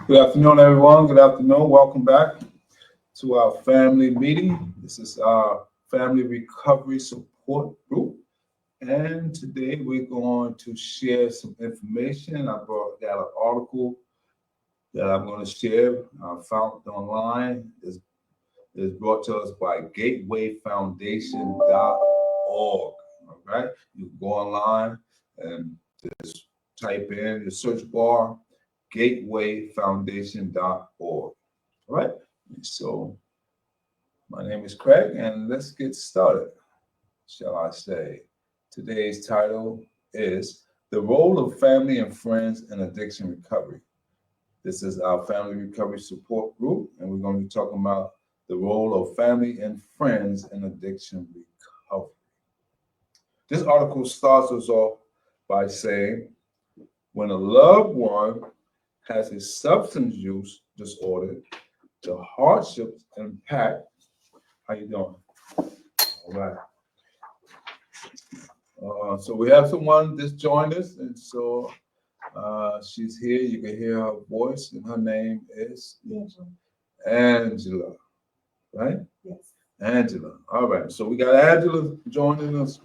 Good afternoon, everyone. Good afternoon. Welcome back to our family meeting. This is our family recovery support group. And today we're going to share some information. Got an article that I'm going to share. I found it online. It's brought to us by gatewayfoundation.org. All right. You can go online and just type in the search bar gatewayfoundation.org. All right. So my name is Craig, and let's get started, shall I say. Today's title is The Role of Family and Friends in Addiction Recovery. This is our family recovery support group, and we're going to be talking about the role of family and friends in addiction recovery. This article starts us off by saying, when a loved one has a substance use disorder, the hardships impact. How you doing? All right. So we have someone just joined us, and so she's here. You can hear her voice, and her name is Angela, right? Yes. Angela. All right. So we got Angela joining us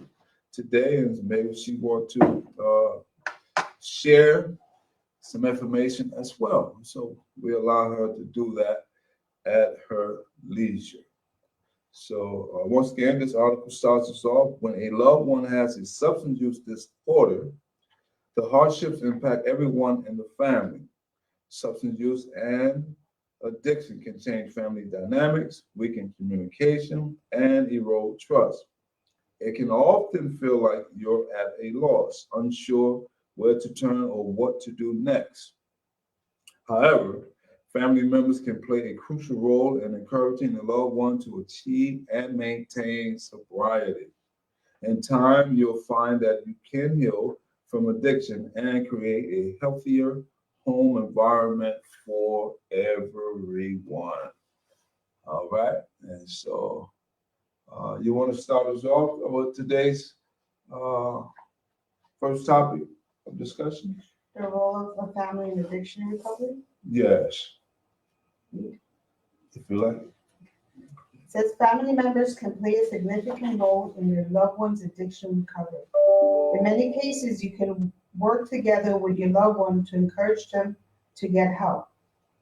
today, and maybe she want to share some information as well. So we allow her to do that at her leisure. So once again, this article starts us off. When a loved one has a substance use disorder, the hardships impact everyone in the family. Substance use and addiction can change family dynamics, weaken communication, and erode trust. It can often feel like you're at a loss, unsure where to turn or what to do next. However, family members can play a crucial role in encouraging the loved one to achieve and maintain sobriety. In time, you'll find that you can heal from addiction and create a healthier home environment for everyone. All right. And so you want to start us off with today's first topic of discussion? The role of a family in addiction recovery? Yes. If you like. It says family members can play a significant role in your loved one's addiction recovery. In many cases, you can work together with your loved one to encourage them to get help.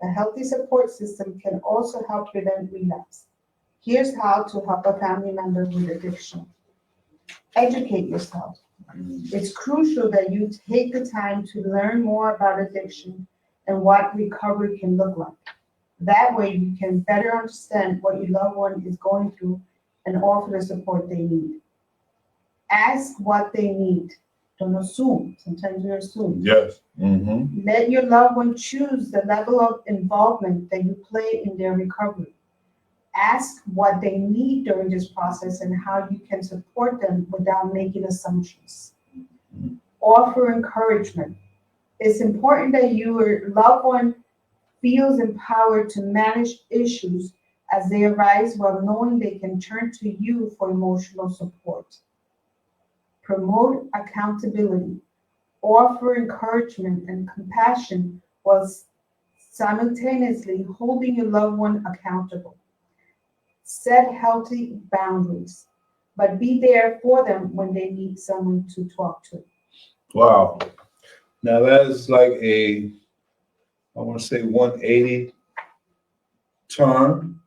A healthy support system can also help prevent relapse. Here's how to help a family member with addiction. Educate yourself. It's crucial that you take the time to learn more about addiction and what recovery can look like. That way, you can better understand what your loved one is going through and offer the support they need. Ask what they need. Don't assume. Sometimes we assume. Yes. Mm-hmm. Let your loved one choose the level of involvement that you play in their recovery. Ask what they need during this process and how you can support them without making assumptions. Offer encouragement. It's important that your loved one feels empowered to manage issues as they arise while knowing they can turn to you for emotional support. Promote accountability. Offer encouragement and compassion while simultaneously holding your loved one accountable. Set healthy boundaries, but be there for them when they need someone to talk to. Wow. Now that is like I want to say 180 turn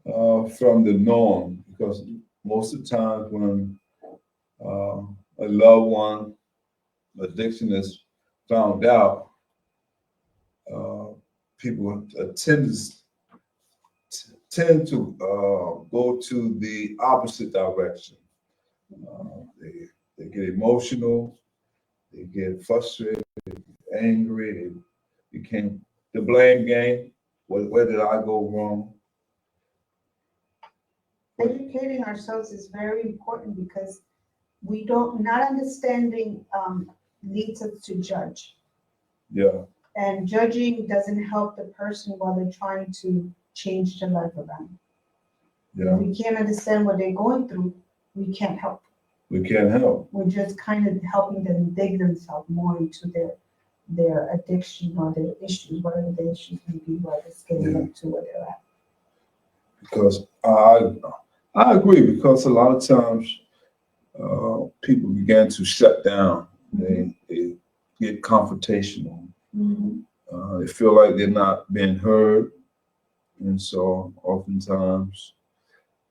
from the norm, because most of the time when a loved one addiction is found out, people tend to go to the opposite direction. They get emotional, they get frustrated, angry, they became the blame game. Where did I go wrong? Educating ourselves is very important because we don't, not understanding leads us to judge. Yeah. And judging doesn't help the person while they're trying to change their life around. Yeah. If we can't understand what they're going through, we can't help. We can't help. We're just kind of helping them dig themselves more into their their addiction or their issues, whatever the issues may be, whether it's getting them to where they're at. Because I agree, because a lot of times people begin to shut down. They get confrontational. They feel like they're not being heard. And so oftentimes,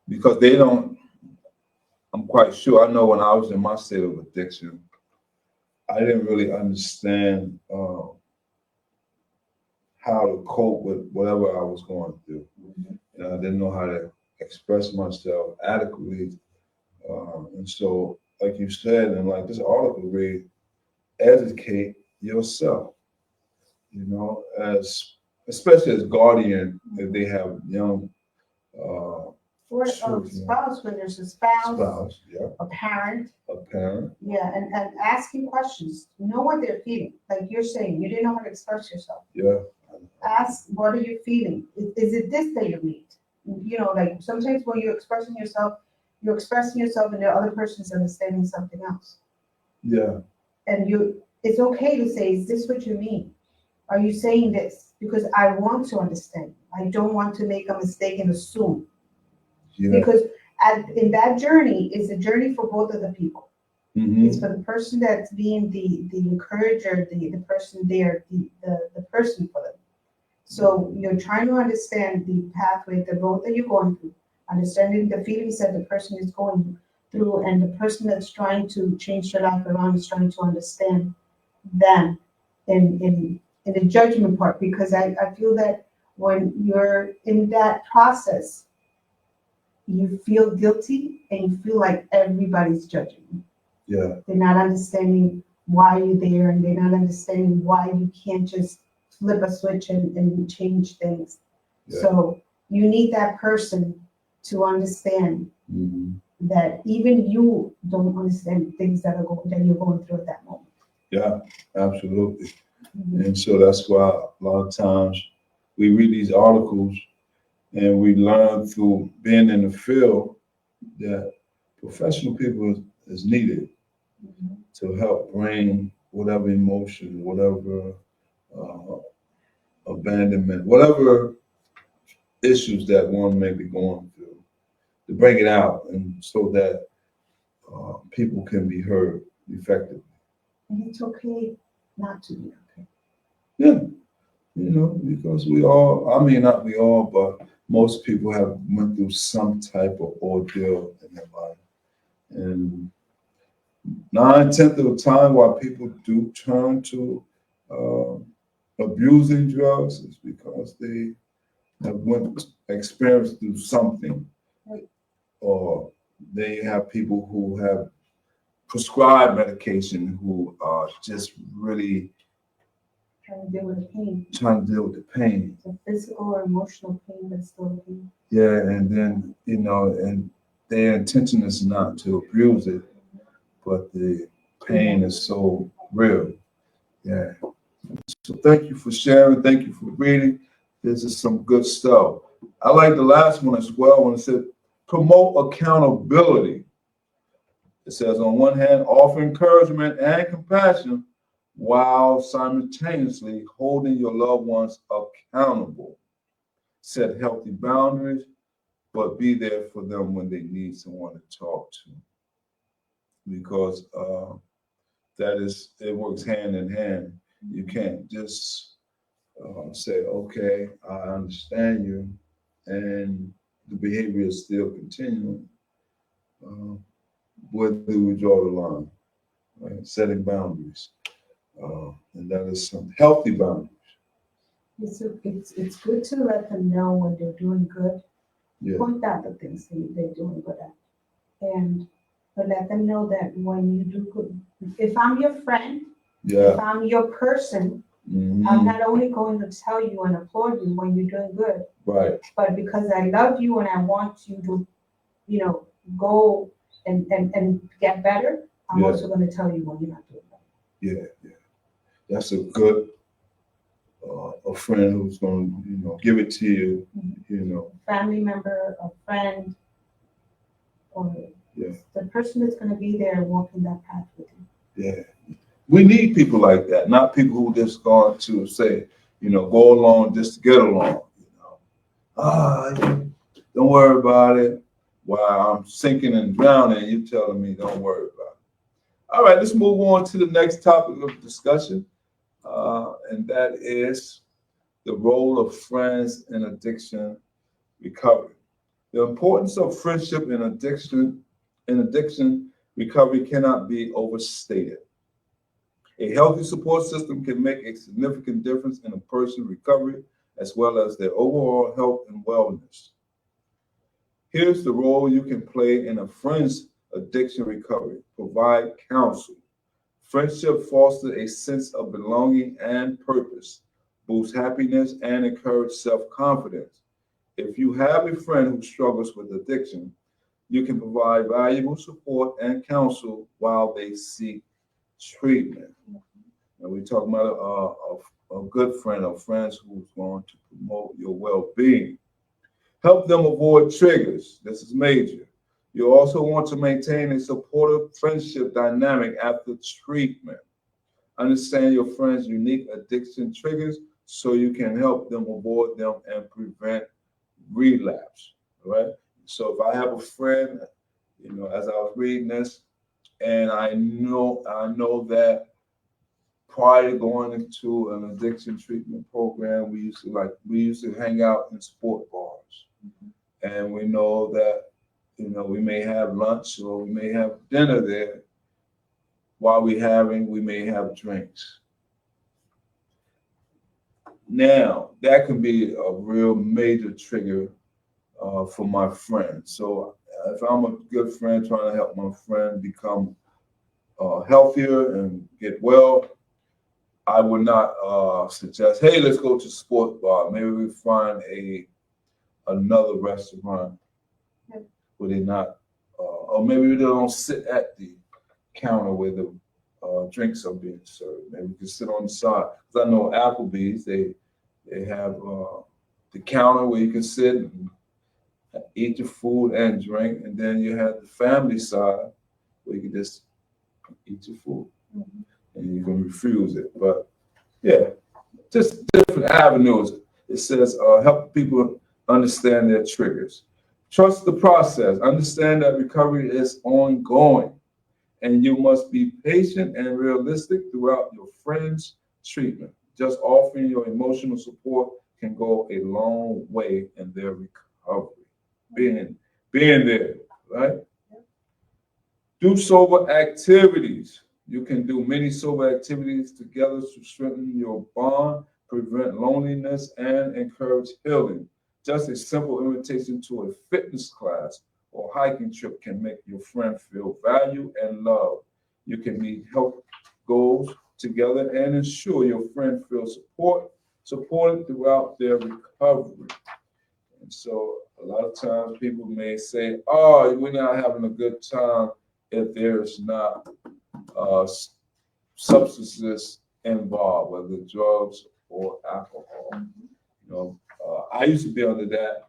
because they don't, I'm quite sure, I know when I was in my state of addiction, I didn't really understand how to cope with whatever I was going through. And I didn't know how to express myself adequately. And so, like you said, and like this article read, educate yourself, you know, especially as guardian, if they have young For a children. spouse, when there's a spouse, Yeah, a parent, yeah, and asking questions, know what they're feeling. Like you're saying, you didn't know how to express yourself. yeah, Ask, what are you feeling? Is it this that you need? You know, like sometimes when you're expressing yourself and the other person's understanding something else. yeah, And it's okay to say, is this what you mean? Are you saying this? Because I want to understand. I don't want to make a mistake and assume. yeah. Because in that journey is a journey for both of the people. It's for the person that's being the encourager, the person there, the person for them. So you're trying to understand the pathway, the road that you're going through, understanding the feelings that the person is going through, and the person that's trying to change their life around is trying to understand them in the judgment part. Because I feel that when you're in that process, you feel guilty and you feel like everybody's judging you. Yeah. They're not understanding why you're there, and they're not understanding why you can't just flip a switch and change things. Yeah. So you need that person to understand that even you don't understand things that you're going through at that moment. Yeah, absolutely. And so that's why a lot of times we read these articles and we learn through being in the field that professional people is needed to help bring whatever emotion, whatever abandonment, whatever issues that one may be going through, to bring it out, and so that people can be heard effectively. And it's okay not to be okay. Yeah, you know, because we all, I mean, not we all, but most people have went through some type of ordeal in their life. And 9/10 of the time, why people do turn to abusing drugs is because they have experienced through something, or they have people who have prescribed medication who are just really Trying to deal with the pain. trying to deal with the pain. The physical or emotional pain, but still the pain. Yeah, and then, you know, and their intention is not to abuse it, but the pain is so real. Yeah. So thank you for sharing. Thank you for reading. This is some good stuff. I like the last one as well when it said promote accountability. It says, on one hand, offer encouragement and compassion while simultaneously holding your loved ones accountable. Set healthy boundaries, but be there for them when they need someone to talk to. Because it works hand in hand. You can't just say, okay, I understand you, and the behavior is still continuing. Where do we draw the line? Right? Setting boundaries. And that is some healthy boundaries. It's good to let them know when they're doing good. Yeah. Point out the things they're doing good at. But let them know that when you do good, if I'm your friend, if I'm your person, I'm not only going to tell you and applaud you when you're doing good, right, but because I love you and I want you to, you know, go and get better, I'm also going to tell you when you're not doing better. Yeah. That's a good a friend who's going to, you know, give it to you, you know. Family member, a friend, or the person that's going to be there walking that path with you. Yeah. We need people like that, not people who just going to say, go along just to get along. Don't worry about it. While I'm sinking and drowning, you telling me don't worry about it. All right, let's move on to the next topic of discussion, and that is the role of friends in addiction recovery. The importance of friendship in addiction recovery cannot be overstated. A healthy support system can make a significant difference in a person's recovery as well as their overall health and wellness. Here's the role you can play in a friend's addiction recovery. Provide counsel. Friendship fosters a sense of belonging and purpose, boosts happiness, and encourages self-confidence. If you have a friend who struggles with addiction, you can provide valuable support and counsel while they seek treatment. And we're talking about a good friend or friends who's going to promote your well-being. Help them avoid triggers. This is major. You also want to maintain a supportive friendship dynamic after treatment. Understand your friend's unique addiction triggers so you can help them avoid them and prevent relapse. All right. So if I have a friend, as I was reading this, and I know that prior to going into an addiction treatment program, we used to hang out in sport bars, and we know that we may have lunch or we may have dinner there. While we may have drinks. Now that can be a real major trigger for my friend. So if I'm a good friend trying to help my friend become healthier and get well, I would not suggest, hey, let's go to sport bar. Maybe we find another restaurant where they not, or maybe they don't sit at the counter where the drinks are being served. Maybe we can sit on the side. Because I know Applebee's, they have the counter where you can sit and eat your food and drink, and then you have the family side where you can just eat your food and you can refuse it. But yeah, just different avenues. It says help people understand their triggers. Trust the process. Understand that recovery is ongoing, and you must be patient and realistic throughout your friend's treatment. Just offering your emotional support can go a long way in their recovery. Being there, right? Do sober activities. You can do many sober activities together to strengthen your bond, prevent loneliness, and encourage healing. Just a simple invitation to a fitness class or hiking trip can make your friend feel valued and loved. You can meet health goals together and ensure your friend feels supported throughout their recovery. And so a lot of times people may say, oh, we're not having a good time if there's not substances involved, whether drugs or alcohol. I used to be under that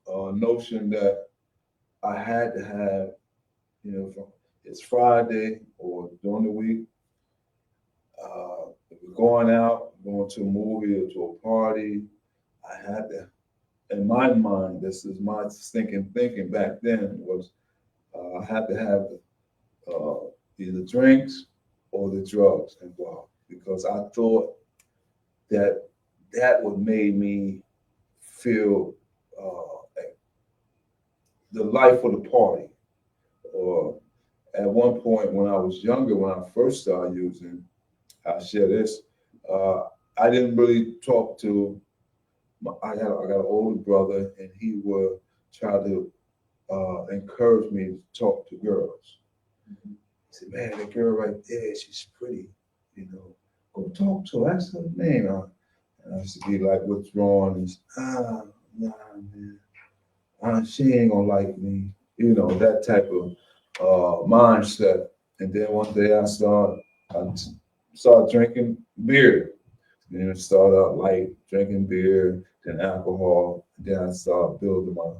notion that I had to have, it's Friday or during the week, if we're going out, going to a movie or to a party, I had to, in my mind, this is my thinking back then was I had to have either drinks or the drugs involved because I thought that would make me feel like the life of the party. Or at one point when I was younger, when I first started using, I'll share this. I didn't really talk to. I got an older brother, and he would try to encourage me to talk to girls. He said, "Man, that girl right there, she's pretty. Go talk to her. That's her name." And I used to be like withdrawn and nah, man, she ain't gonna like me. That type of mindset. And then one day I started drinking beer. Then it started out light, drinking beer, then alcohol. Then I started building my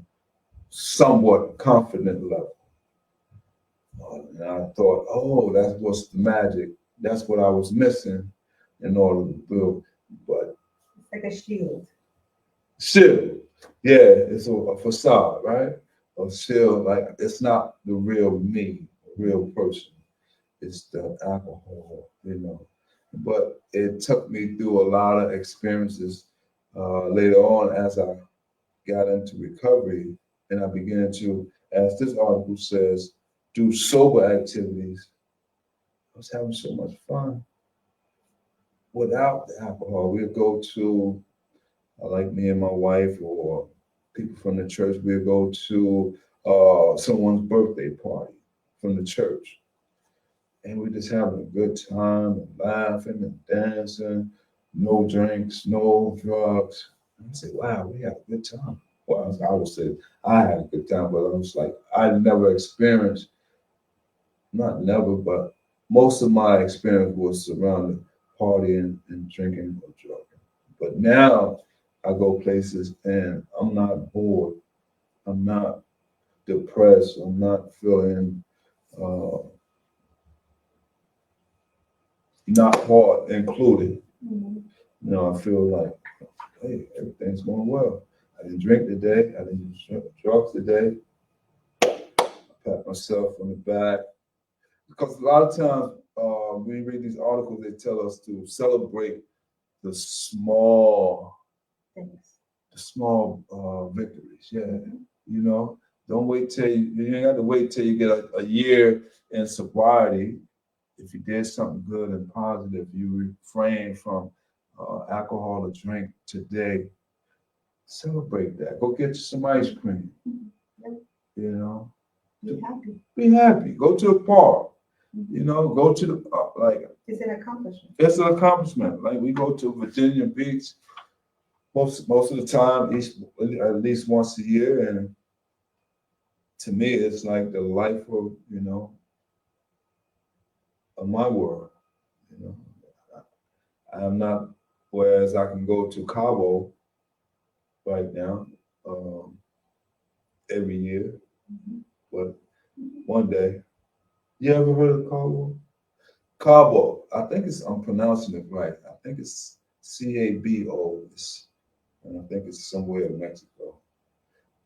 somewhat confident level. And I thought, oh, that's what's the magic. That's what I was missing in order to build. But It's like a shield. still, yeah, it's a facade, right? A shield, like it's not the real me, the real person. It's the alcohol, you know. But it took me through a lot of experiences later on as I got into recovery and I began to, as this article says, do sober activities. I was having so much fun without the alcohol. We'd go to, like me and my wife or people from the church, we'd go to someone's birthday party from the church. And we're just having a good time and laughing and dancing, no drinks, no drugs. And I said, wow, we had a good time. Well, I would say I had a good time, but I was like, I never experienced, not never, but most of my experience was surrounding partying and drinking or drugging. But now I go places and I'm not bored. I'm not depressed. I'm not feeling uh, not hard included. Mhm. You know, I feel like, hey, everything's going well. I didn't drink today. I didn't use drugs today. I pat myself on the back. Because a lot of times when you read these articles, they tell us to celebrate the small, Thanks. the small victories. Yeah, you know, don't wait till you ain't got to wait till you get a year in sobriety. If you did something good and positive, you refrain from alcohol or drink today. Celebrate that. Go get you some ice cream. Yep. You know, Be happy. be happy. Go to the park. Mhm. You know, go to the like. It's an accomplishment. It's an accomplishment. Like we go to Virginia Beach most of the time, at least once a year, and to me, it's like the life of my world. You know, I'm not. Whereas I can go to Cabo right now um, every year, Mhm. but one day. You ever heard of Cabo? Cabo. I think I'm pronouncing it right. I think it's Cabo. And I think it's somewhere in Mexico.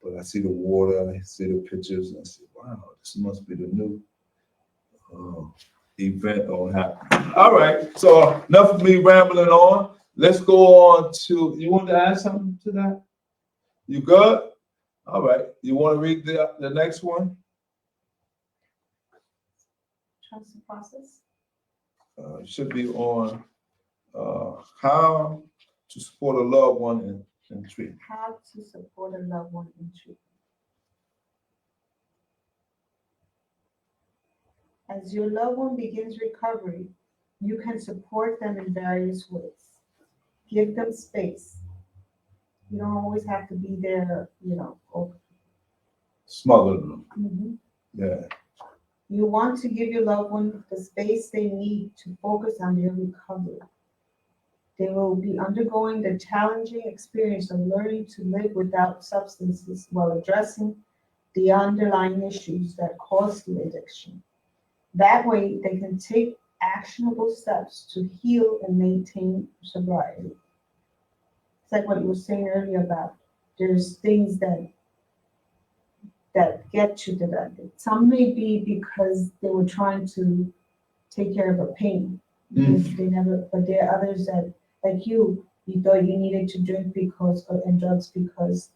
But I see the water, I see the pictures, and I say, wow, this must be the new uh, event or happening. All right, so enough of me rambling on. Let's go on to, you want to add something to that? You good? All right, you want to read the next one? Trust the process. It should be on how to support a loved one in treatment. How to support a loved one in treatment. As your loved one begins recovery, you can support them in various ways. Give them space. You don't always have to be there, Smother them. Mhm. Yeah. You want to give your loved one the space they need to focus on their recovery. They will be undergoing the challenging experience of learning to live without substances while addressing the underlying issues that cause the addiction. That way, they can take actionable steps to heal and maintain sobriety. It's like what you were saying earlier about there's things that get you to that. Some may be because they were trying to take care of a pain. They never, but there are others that, like you thought you needed to drink and drugs because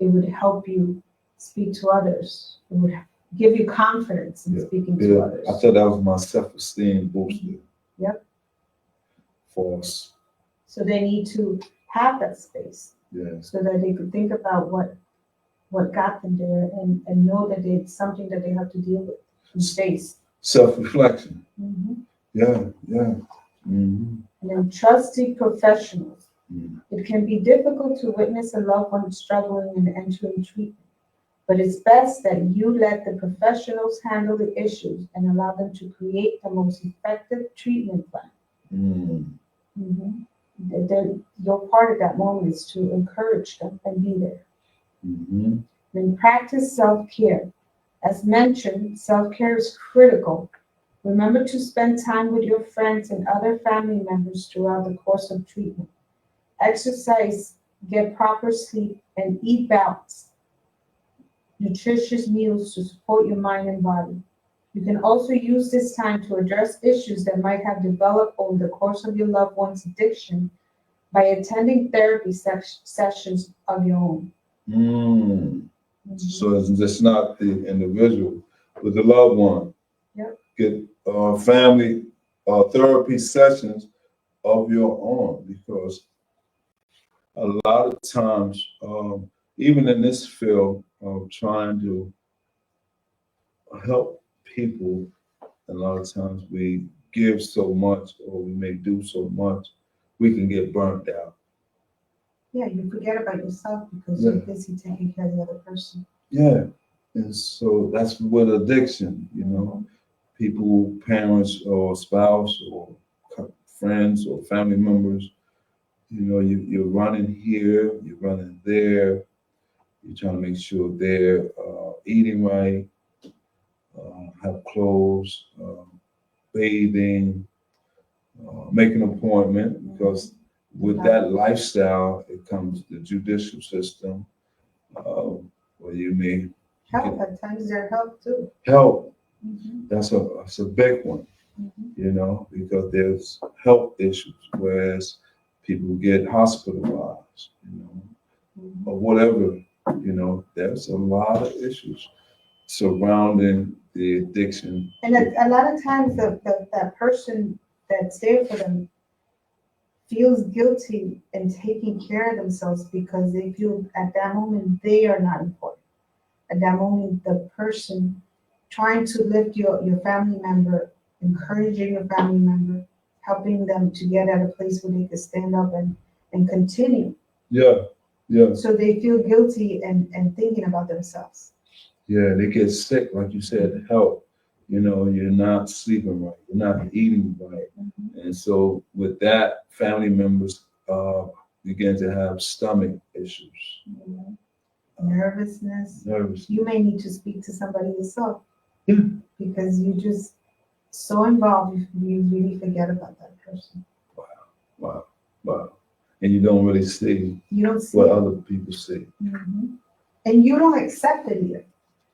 it would help you speak to others. It would give you confidence in Yeah. speaking to Yeah. others. I thought that was my self-esteem boosted. Yep. False. So they need to have that space Yeah. so that they could think about what got them there and know that it's something that they have to deal with and face. Self-reflection. Mm-hmm. Yeah. Yeah. Mm-hmm. And then trusted professionals. Mm-hmm. It can be difficult to witness a loved one struggling and entering treatment, but it's best that you let the professionals handle the issues and allow them to create the most effective treatment plan. Mm-hmm. Your part at that moment is to encourage them and be there. Mm-hmm. Then practice self-care. As mentioned, self-care is critical. Remember to spend time with your friends and other family members throughout the course of treatment. Exercise, get proper sleep, and eat balanced, nutritious meals to support your mind and body. You can also use this time to address issues that might have developed over the course of your loved one's addiction by attending therapy sessions of your own. Mm. So it's just not the individual, but the loved one. Yep. Get family therapy sessions of your own, because a lot of times, even in this field of trying to help people, a lot of times we give so much or we may do so much, we can get burnt out. Yeah, you forget about yourself because you're busy taking care of the other person. Yeah. And so that's with addiction, you know, people, parents or spouse or friends or family members, you know, you're running here, you're running there, you're trying to make sure they're eating right, have clothes, bathing, make an appointment, because with that lifestyle, it comes the judicial system, where you may Help, at times they're help too. help. Mhm. That's a big one, Mhm. you know, because there's health issues, whereas people get hospitalized, you know, Mhm. or whatever, you know, there's a lot of issues surrounding the addiction. And a lot of times that person that's there for them feels guilty in taking care of themselves because they feel at that moment they are not important. At that moment, the person trying to lift your family member, encouraging your family member, helping them to get at a place where they can stand up and continue. Yeah, yeah, So they feel guilty and thinking about themselves. yeah. They get sick, like you said, health. You know, you're not sleeping right, you're not eating right. Mhm. And so with that, family members begin to have stomach issues. Mhm. Nervousness. Nervous. You may need to speak to somebody yourself. Yeah. Because you just so involved, you really forget about that person. Wow, wow. And you don't really see You don't see what it. other people see. Mhm. And you don't accept it either.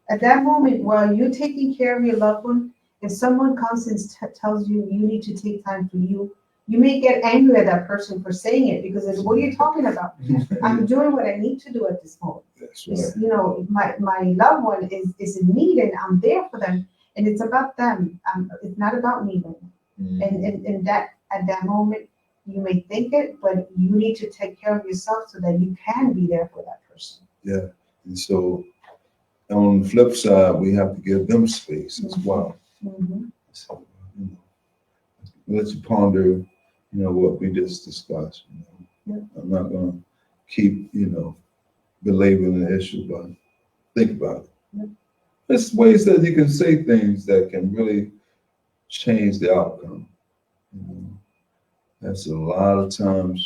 At that moment, while you're taking care of your loved one, if someone comes and tells you you need to take time for you, you may get angry at that person for saying it because it's, what are you talking about? I'm doing what I need to do at this moment. That's right. You know, my loved one is in need and I'm there for them, and it's about them. It's not about me then. And that at that moment you may think it, but you need to take care of yourself so that you can be there for that person. Yeah. And so on the flip side, we have to give them space as well. Mm-hmm. So, you know, let you ponder, you know, what we just discussed. You know. Yeah. I'm not going to keep, you know, belaboring the issue, but think about it. Yeah. There's ways that you can say things that can really change the outcome. You know. That's a lot of times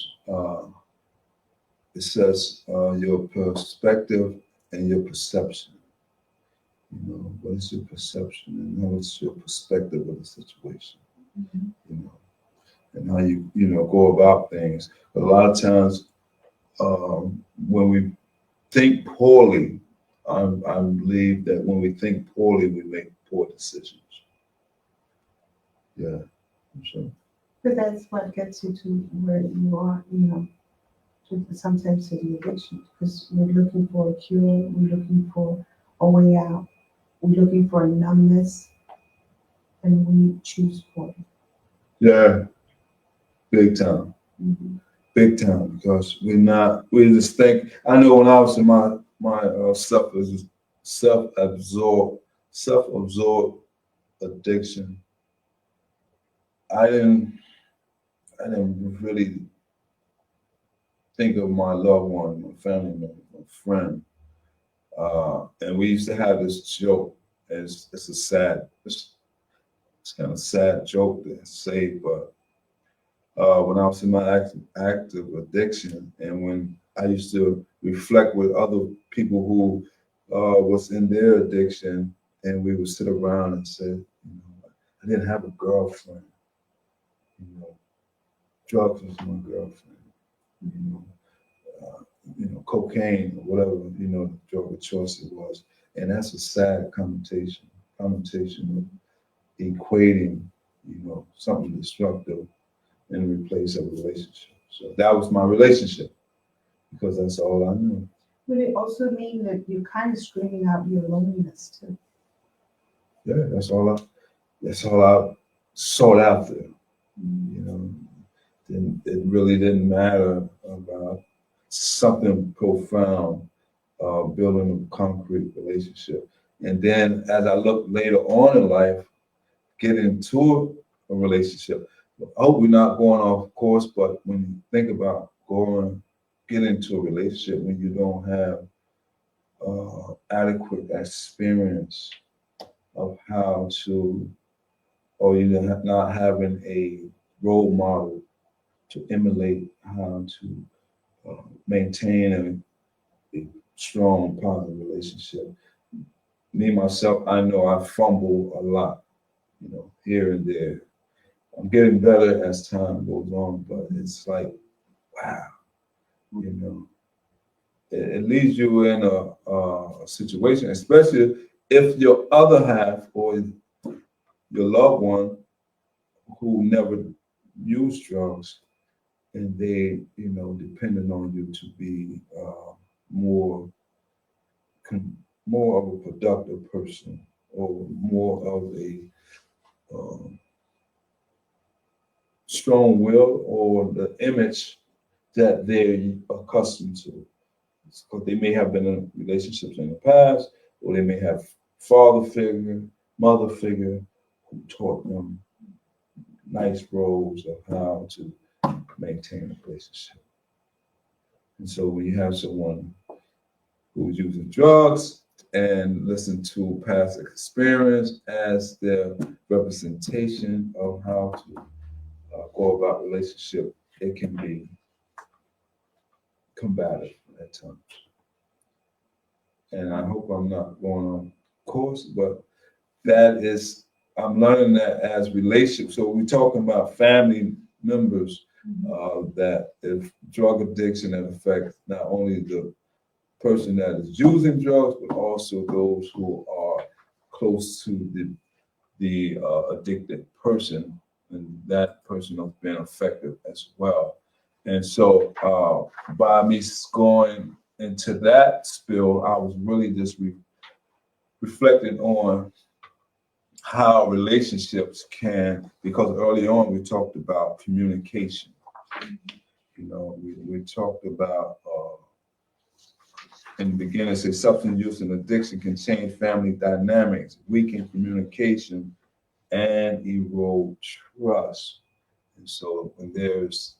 it says your perspective and your perception. You know, what is your perception and what's your perspective of the situation? Mm-hmm. You know, and how you know go about things. But a lot of times when we think poorly, I believe that when we think poorly, we make poor decisions. Yeah, I'm sure. But that's what gets you to where you are, you know, sometimes to the addiction, because we're looking for a cure, we're looking for a way out, we're looking for a numbness, and we choose for it. Yeah, big time. Mm-hmm. Big time, because we just think. I know when I was in my self-absorbed self-absorbed addiction, I didn't really think of my loved one, my family member, my friend. And we used to have this joke. It's a sad, it's kind of sad joke to say, but when I was in my active addiction, and when I used to reflect with other people who was in their addiction, and we would sit around and say, I didn't have a girlfriend. Drugs was my girlfriend. Cocaine or whatever, the drug of choice it was. And that's a sad connotation of equating, something destructive in replace of a relationship. So that was my relationship because that's all I knew. Would it also mean that you're kind of screaming out your loneliness too? Yeah, that's all I sought out there. It really didn't matter about something profound, building a concrete relationship. And then as I look later on in life, get into a relationship. I hope we're not going off course, but when you think about get into a relationship when you don't have adequate experience of how to, or you're not having a role model to emulate how to maintain a strong, positive relationship. Me, myself, I know I fumble a lot, here and there. I'm getting better as time goes on, but it's like, wow, it leaves you in a situation, especially if your other half or your loved one who never used drugs and they, depending on you to be more of a productive person or more of a strong will or the image that they're accustomed to. Because they may have been in relationships in the past, or they may have father figure, mother figure who taught them nice roles of how to maintain a relationship. And so when you have someone who's using drugs and listen to past experience as their representation of how to go about relationship, it can be combative at times. And I hope I'm not going on course, but I'm learning that as relationships. So we're talking about family members that if drug addiction that affects not only the person that is using drugs, but also those who are close to the addicted person, and that person has been affected as well. And so by me going into that spill, I was really just reflecting on how relationships can, because early on we talked about communication. We talked about in the beginning, say substance use and addiction can change family dynamics, weaken communication, and erode trust. And so when there's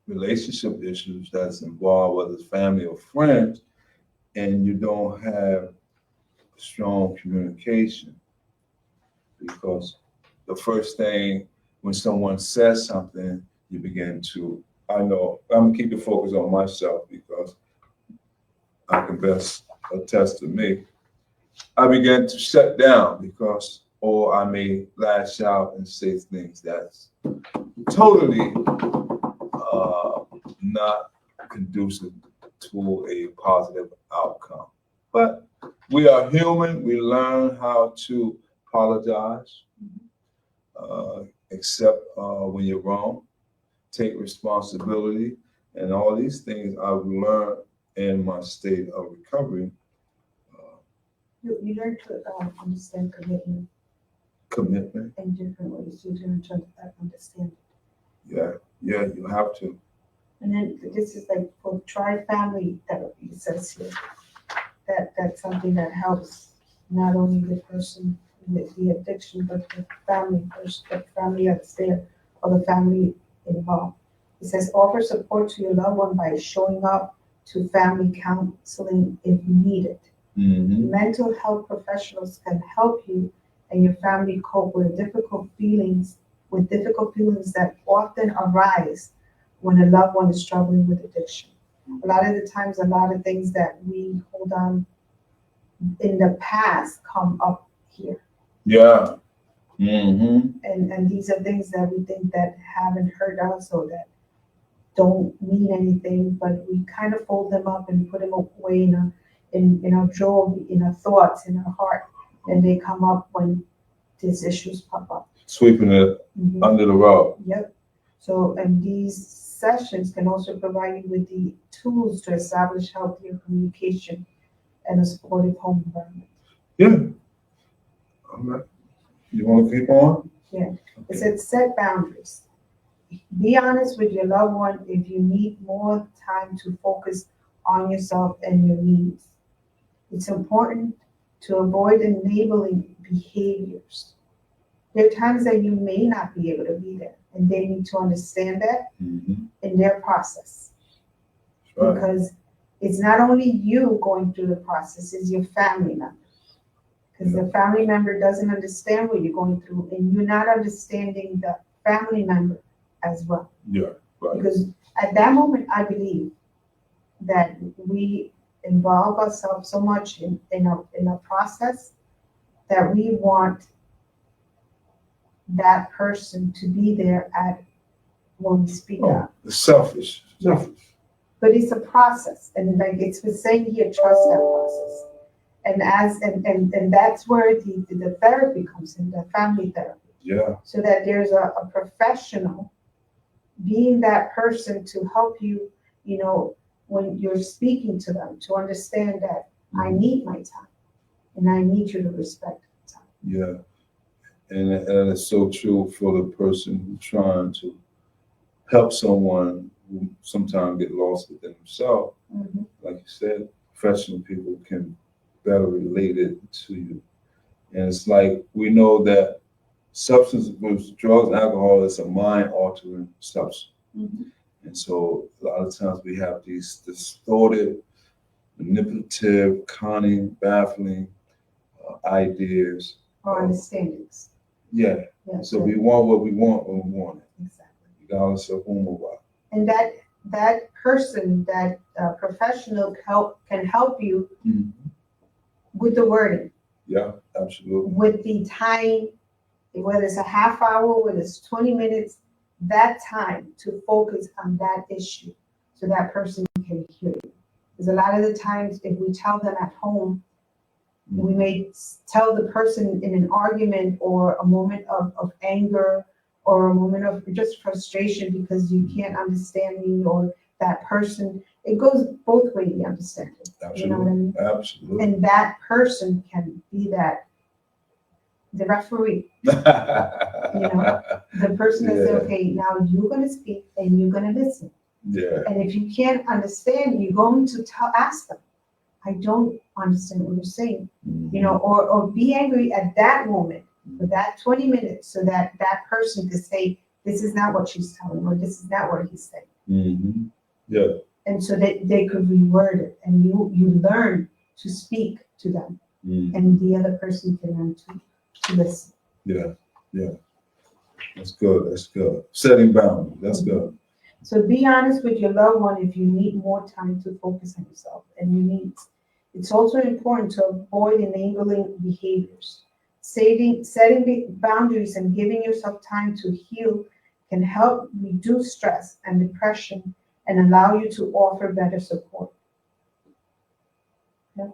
relationship issues that's involved, whether it's family or friends, and you don't have strong communication, because the first thing when someone says something, you begin to, I know, I'm gonna keep the focus on myself because I can best attest to me. I began to shut down or I may lash out and say things that's totally not conducive to a positive outcome. But we are human. We learn how to apologize, accept when you're wrong, take responsibility, and all these things I've learned in my state of recovery. You learn to understand commitment. Commitment. In different ways. You learn to understand it. Yeah, you have to. And then this is like for tri-family therapy, it says here. That's something that helps not only the person with the addiction, but the family first, the family that's there, or the family involved. It says offer support to your loved one by showing up to family counseling if needed. Mm-hmm. Mental health professionals can help you and your family cope with difficult feelings that often arise when a loved one is struggling with addiction. A lot of the times, a lot of things that we hold on in the past come up here. Yeah. Mm-hmm. And these are things that we think that haven't hurt us or that don't mean anything, but we kind of fold them up and put them away in our drawer, in our thoughts, in our heart, and they come up when these issues pop up. Sweeping it Mhm. under the rug. Yep. So, and these sessions can also provide you with the tools to establish healthier communication and a supportive home environment. Yeah. All right. You want to keep on? Yeah. It said set boundaries. Be honest with your loved one if you need more time to focus on yourself and your needs. It's important to avoid enabling behaviors. There are times that you may not be able to be there, and they need to understand that Mm-hmm. in their process. Right. Because it's not only you going through the process, it's your family member. Because the family member doesn't understand what you're going through, and you're not understanding the family member as well. Yeah. Right. Because at that moment, I believe that we involve ourselves so much in a process that we want that person to be there at when we speak Oh, out. it's selfish. Selfish. But it's a process, and like it's been saying here, trust that process. And that's where the therapy comes in, the family therapy. Yeah. So that there's a professional being that person to help you, when you're speaking to them, to understand that I need my time and I need you to respect the time. Yeah. And it's so true for the person who's trying to help someone who sometimes get lost within themselves. Mm-hmm. Like you said, professional people can better relate it to you. And it's like we know that substance abuse, drugs, alcohol is a mind altering substance. Mm-hmm. And so a lot of times we have these distorted, manipulative, cunning, baffling ideas. Or understandings. Yeah. Yeah, So we want what we want when we want it, exactly. regardless of whom or what. And that person, that professional can help you Mm-hmm. with the wording, Yeah, absolutely. with the time, whether it's a half hour, whether it's 20 minutes, that time to focus on that issue so that person can hear you. Because a lot of the times, if we tell them at home, we may tell the person in an argument or a moment of anger or a moment of just frustration because you can't understand me or that person. It goes both ways, the understanding. Absolutely. You know what I mean? Absolutely. And that person can be the referee. The person that says, okay, now you're going to speak and you're going to listen. Yeah. And if you can't understand, you're going to ask them, I don't understand what you're saying, or be angry at that moment for that 20 minutes so that that person could say, this is not what she's telling, or this is not what he's saying. Mm-hmm. Yeah. And so that they could reword it, and you learn to speak to them, and the other person can learn to listen. Yeah. Yeah. That's good. That's good. Setting boundaries. That's good. So be honest with your loved one if you need more time to focus on yourself and your needs. It's also important to avoid enabling behaviors. Setting boundaries and giving yourself time to heal can help reduce stress and depression and allow you to offer better support. Yeah.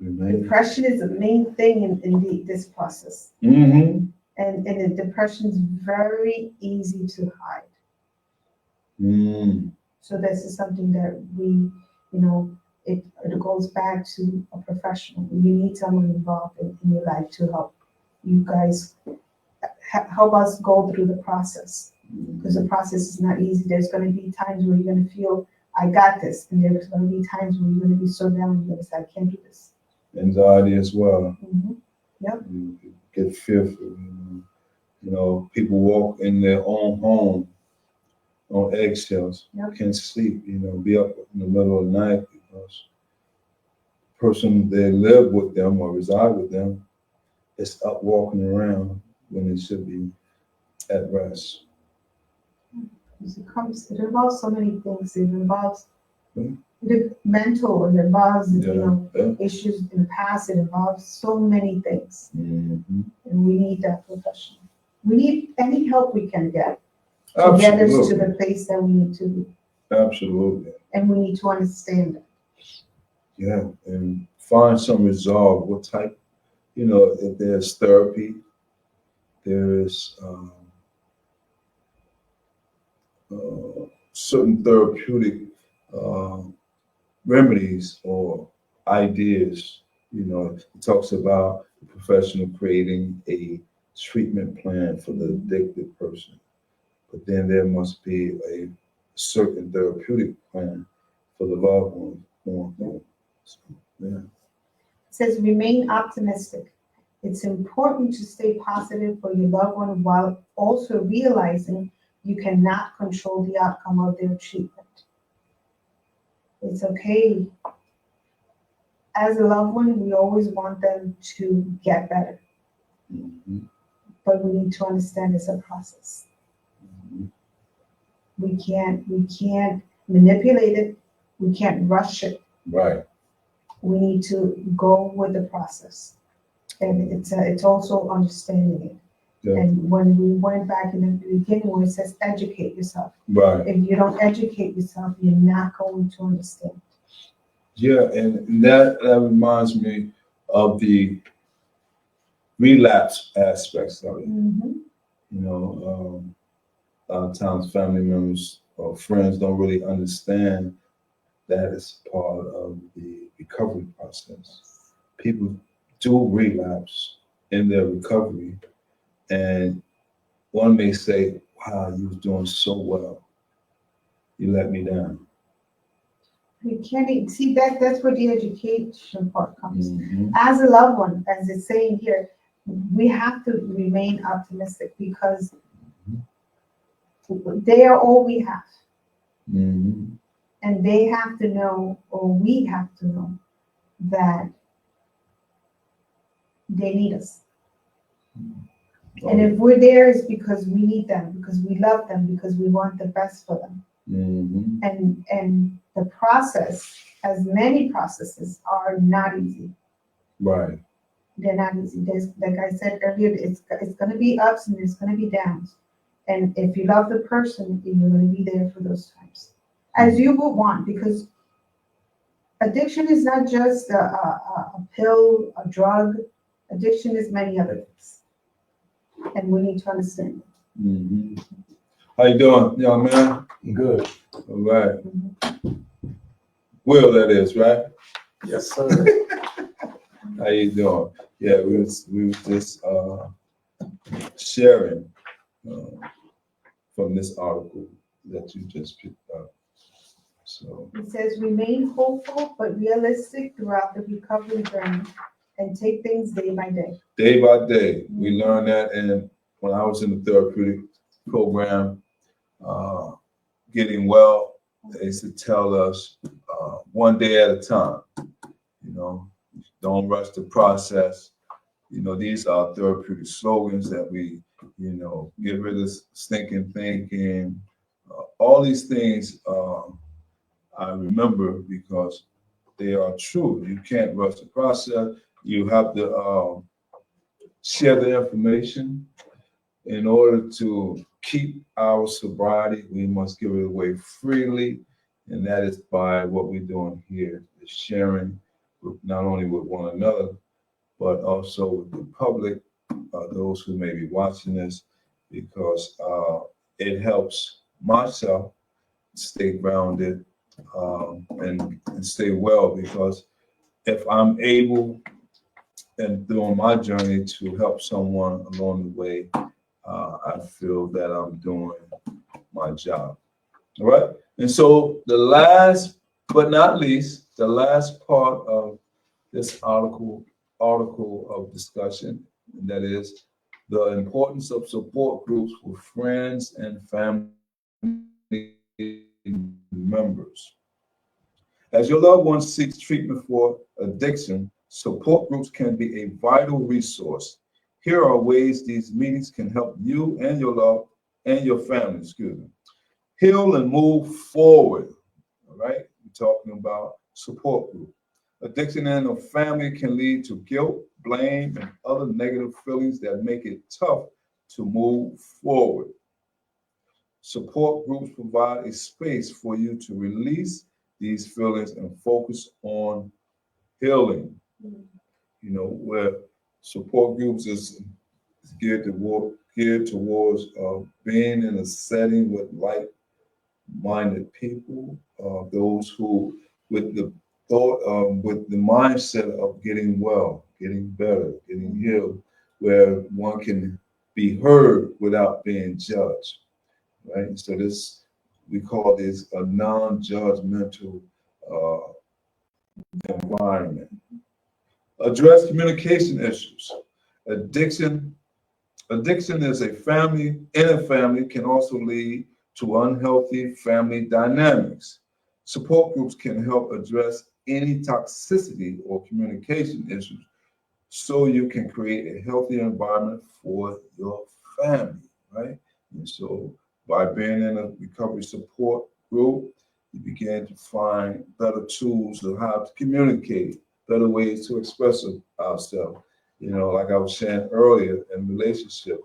Depression is the main thing in this process. Mm-hmm. And the depression is very easy to hide. So this is something that we, it goes back to a professional. You need someone involved in your life to help you guys, help us go through the process. Because the process is not easy. There's going to be times where you're going to feel, I got this. And there's going to be times where you're going to be so down, you're going to say, I can't do this. Anxiety as well. Mm-hmm. Yep. You get fearful. People walk in their own home on eggshells. Yep. Can't sleep. Be up in the middle of the night because the person they live with them or reside with them is up walking around when they should be at rest. It involves so many things. It involves the mental, it involves, Yeah. issues in the past, it involves so many things. Mhm. And we need that professional. We need any help we can get to get us to Absolutely. the place that we need to be. Absolutely. And we need to understand it. Yeah. And find some resolve. What type, if there's therapy, there is certain therapeutic uh, remedies or ideas. It talks about the professional creating a treatment plan for the addicted person, but then there must be a certain therapeutic plan for the loved one going through. So, yeah. It says remain optimistic. It's important to stay positive for your loved one while also realizing you cannot control the outcome of their treatment. It's okay. As a loved one, we always want them to get better, Mhm. but we need to understand it's a process. Mhm. We can't manipulate it. We can't rush it. Right. We need to go with the process. And it's also understanding it. Yeah. And when we went back in the beginning where it says educate yourself, Right. if you don't educate yourself, you're not going to understand. Yeah, and that reminds me of the relapse aspects of it. Mm-hmm. A lot of times family members or friends don't really understand that it's part of the recovery process. People do relapse in their recovery, and one may say, wow, you was doing so well. You let me down. You can't see that's where the education part comes. Mhm. As a loved one, as it's saying here, we have to remain optimistic because they are all we have. Mhm. And they have to know, or we have to know, that they need us. And if we're there, it's because we need them, because we love them, because we want the best for them. Mhm. And the process, as many processes, are not easy. Right. They're not easy. There's, like I said earlier, it's going to be ups and there's going to be downs. And if you love the person, you're going to be there for those times, as you would want, because addiction is not just a pill, a drug. Addiction is many other things, and we need to understand it. Mm-hmm. How you doing, young man? Good. All right. Mm-hmm. Will, that is, right? Yes, sir. How you doing? Yeah, we was just sharing from this article that you just picked up. So It says remain hopeful but realistic throughout the recovery journey, and take things day by day. day by day, we learn that, and when I was in the therapeutic program, uh, getting well, they used to tell us one day at a time. Don't rush the process. These are therapeutic slogans that we, get rid of stinking thinking. All these things I remember because they are true. You can't rush the process. You have to share the information. In order to keep our sobriety, we must give it away freely, and that is by what we're doing here, is sharing not only with one another, but also with the public, those who may be watching this, because it helps myself stay grounded and stay well. Because if I'm able and during my journey to help someone along the way, I feel that I'm doing my job. All right. And so the last but not least, the last part of this article of discussion, and that is the importance of support groups with friends and family members. As your loved one seeks treatment for addiction, support groups can be a vital resource. Here are ways these meetings can help you and your family, heal and move forward. All right. We talking about support group. Addiction in a family can lead to guilt, blame, and other negative feelings that make it tough to move forward. Support groups provide a space for you to release these feelings and focus on healing. You know, where support groups is geared towards being in a setting with like-minded people, those who with the thought with the mindset of getting well, getting better, getting healed, where one can be heard without being judged. Right. So this we call this a non-judgmental uh, environment. Address communication issues. Addiction Addiction is a family, in a family, can also lead to unhealthy family dynamics. Support groups can help address any toxicity or communication issues so you can create a healthy environment for your family, right? And so by being in a recovery support group, you begin to find better tools of how to communicate, better ways to express ourselves. You know, like I was saying earlier in relationship,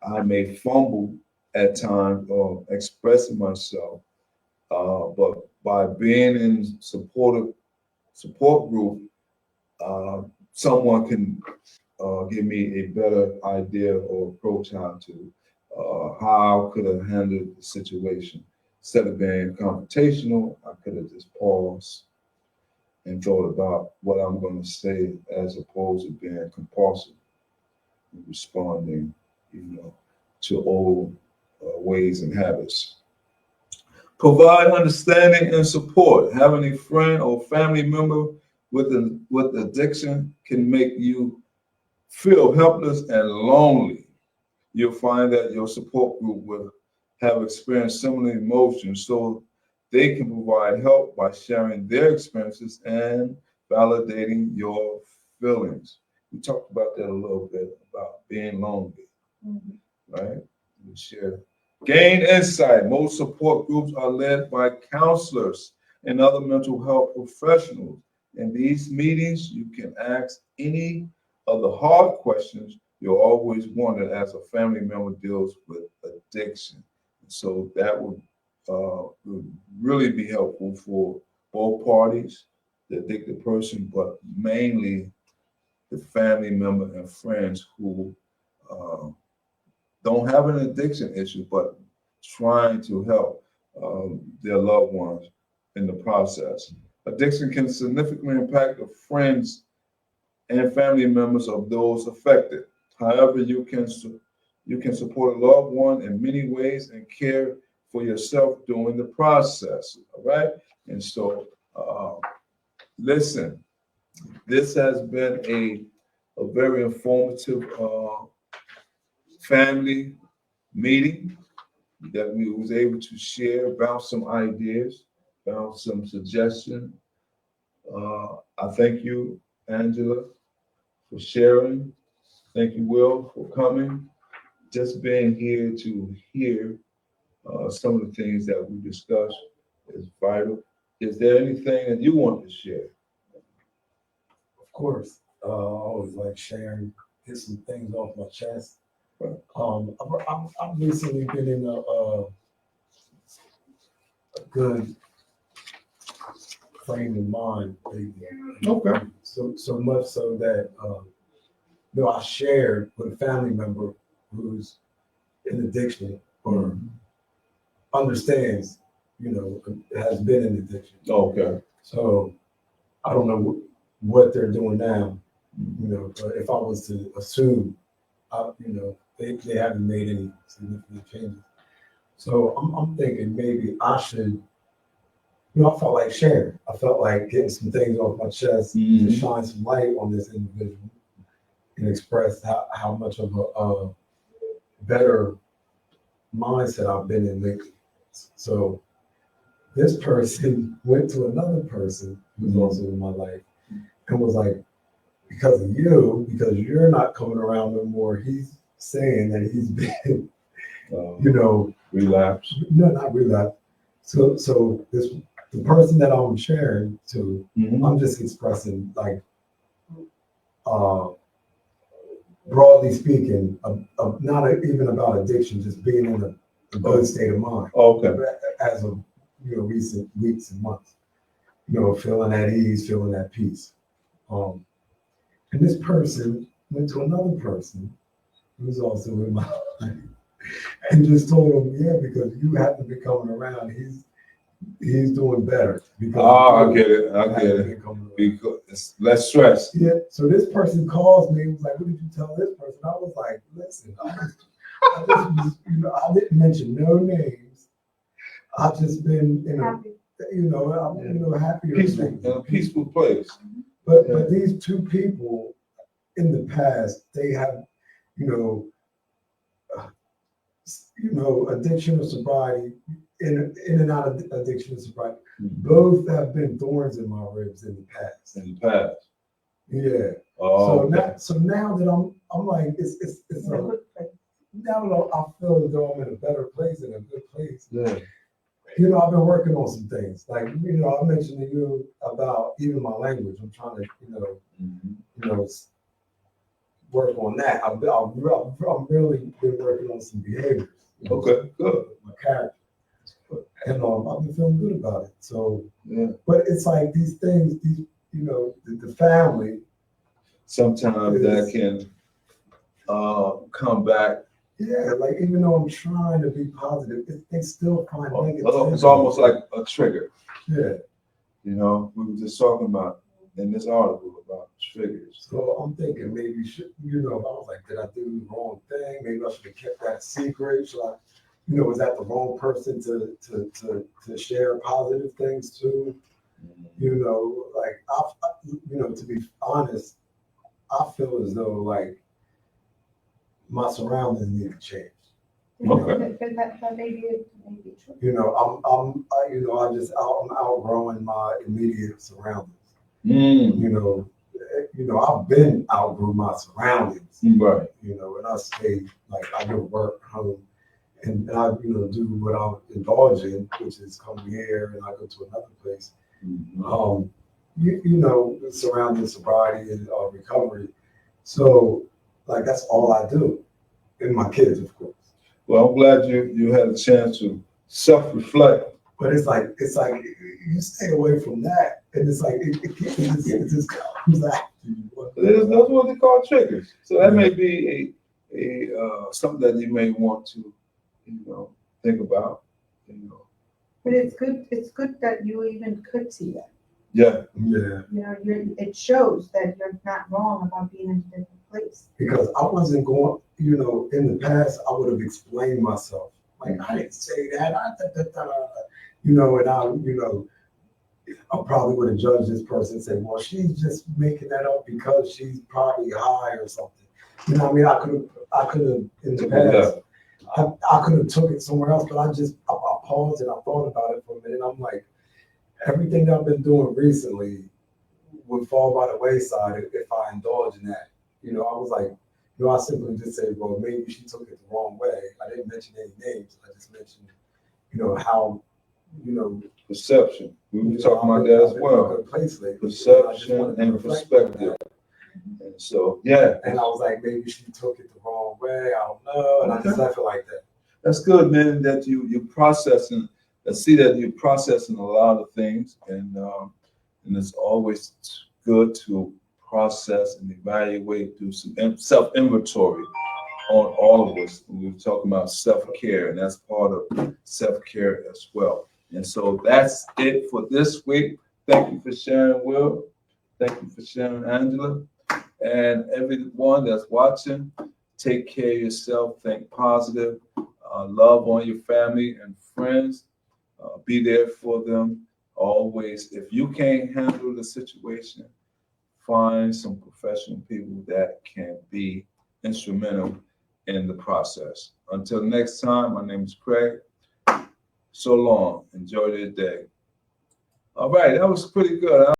I may fumble at times or expressing myself, but by being in support group, someone can give me a better idea or approach how could I handle the situation. Instead of being confrontational, I could have just paused and thought about what I'm going to say as opposed to being compulsive and responding, to old ways and habits. Provide understanding and support. Having a friend or family member with addiction can make you feel helpless and lonely. You'll find that your support group will have experienced similar emotions, so they can provide help by sharing their experiences and validating your feelings. We talked about that a little bit about being lonely, right? We share. Gain insight. Most support groups are led by counselors and other mental health professionals. In these meetings, you can ask any of the hard questions you always wondered as a family member deals with addiction. So that would really be helpful for both parties, the addicted person, but mainly the family member and friends who don't have an addiction issue, but trying to help their loved ones in the process. Addiction can significantly impact the friends and family members of those affected. However, you can support a loved one in many ways and care for yourself during the process. All right, and so listen, this has been a very informative family meeting that we was able to share about some ideas, about some suggestions. I thank you, Angela, for sharing. Thank you, Will, for coming. Just being here to hear some of the things that we discussed is vital. Is there anything that you want to share? Of course, I always like sharing, get some things off my chest. I've recently been in a good frame of mind lately. Okay. So much so that I shared with a family member who's in addiction or understands, has been in addiction. Okay. So I don't know what they're doing now. But if I was to assume, they haven't made any significant changes. So I'm thinking maybe I should. I felt like sharing. I felt like getting some things off my chest to shine some light on this individual and express how much of a better mindset I've been in lately. So this person went to another person who's also in my life and was like, because you're not coming around no more, he's saying that he's been, relapse. No, not relapse. So this the person that I'm sharing to, Mhm. I'm just expressing like, broadly speaking, not even about addiction, just being in a good state of mind. Okay. As of recent weeks and months, feeling at ease, feeling at peace. And this person went to another person who's also in my life and just told him, yeah, because you haven't been coming around, he's doing better. Because I get it. I get it. Because it's less stress. Yeah. So this person calls me and was like, what did you tell this person? I was like, listen, I didn't mention no names. I've just been in a happier Peaceful, in a peaceful place. But these two people in the past, they have, addiction or sobriety, in and out of addiction and sobriety. Both have been thorns in my ribs in the past. In the past. Yeah. Oh. So now that I'm like, it's now that I feel as though I'm in a better place, in a good place. Yeah. I've been working on some things. Like, I mentioned to you about even my language. I'm trying to, work on that. I've really been working on some behaviors. Okay, good. My character. And I've been feeling good about it. So, yeah. But it's like these things, the family. Sometimes that can come back. Yeah, like even though I'm trying to be positive, they still find negative. It's almost like a trigger. Yeah. We were just talking about in this article about triggers. So I'm thinking maybe I was like, did I do the wrong thing? Maybe I should have kept that secret. Should I, was that the wrong person to share positive things to? Like to be honest, I feel as though like my surroundings need to change. Okay. That may be true. I'm outgrowing my immediate surroundings. I've been outgrew my surroundings. Right. And I stay like I go to work, home, and I do what I indulge in, which is come here and I go to another place. Surrounding sobriety and recovery. So like that's all I do, and my kids, of course. Well, I'm glad you had a chance to self-reflect. But it's like you stay away from that, and it's like it just comes after you. That's what they call triggers. So that may be a something that you may want to think about. But it's good. It's good that you even could see that. Yeah. It shows that you're not wrong about being in a different place. Because I wasn't going. In the past, I would have explained myself. Like I didn't say that. I probably would have judged this person and said, well, she's just making that up because she's probably high or something. I could have in the past, I could have took it somewhere else, but I paused and I thought about it for a minute. I'm like, everything that I've been doing recently would fall by the wayside if I indulge in that. I was like, I simply just said, well, maybe she took it the wrong way. I didn't mention any names. I just mentioned, how, perception. We were talking about that as well. Perception and perspective. And so, yeah. And I was like, maybe she took it the wrong way. I don't know. And I just left it like that. That's good, man, that you're processing. I see that you're processing a lot of things. And it's always good to process and evaluate, do some self-inventory on all of us. We were talking about self-care, and that's part of self-care as well. And so that's it for this week. Thank you for sharing, Will. Thank you for sharing, Angela. And everyone that's watching, take care of yourself, think positive, love on your family and friends, be there for them always. If you can't handle the situation, find some professional people that can be instrumental in the process. Until next time, my name is Craig. So long. Enjoy your day. All right, that was pretty good.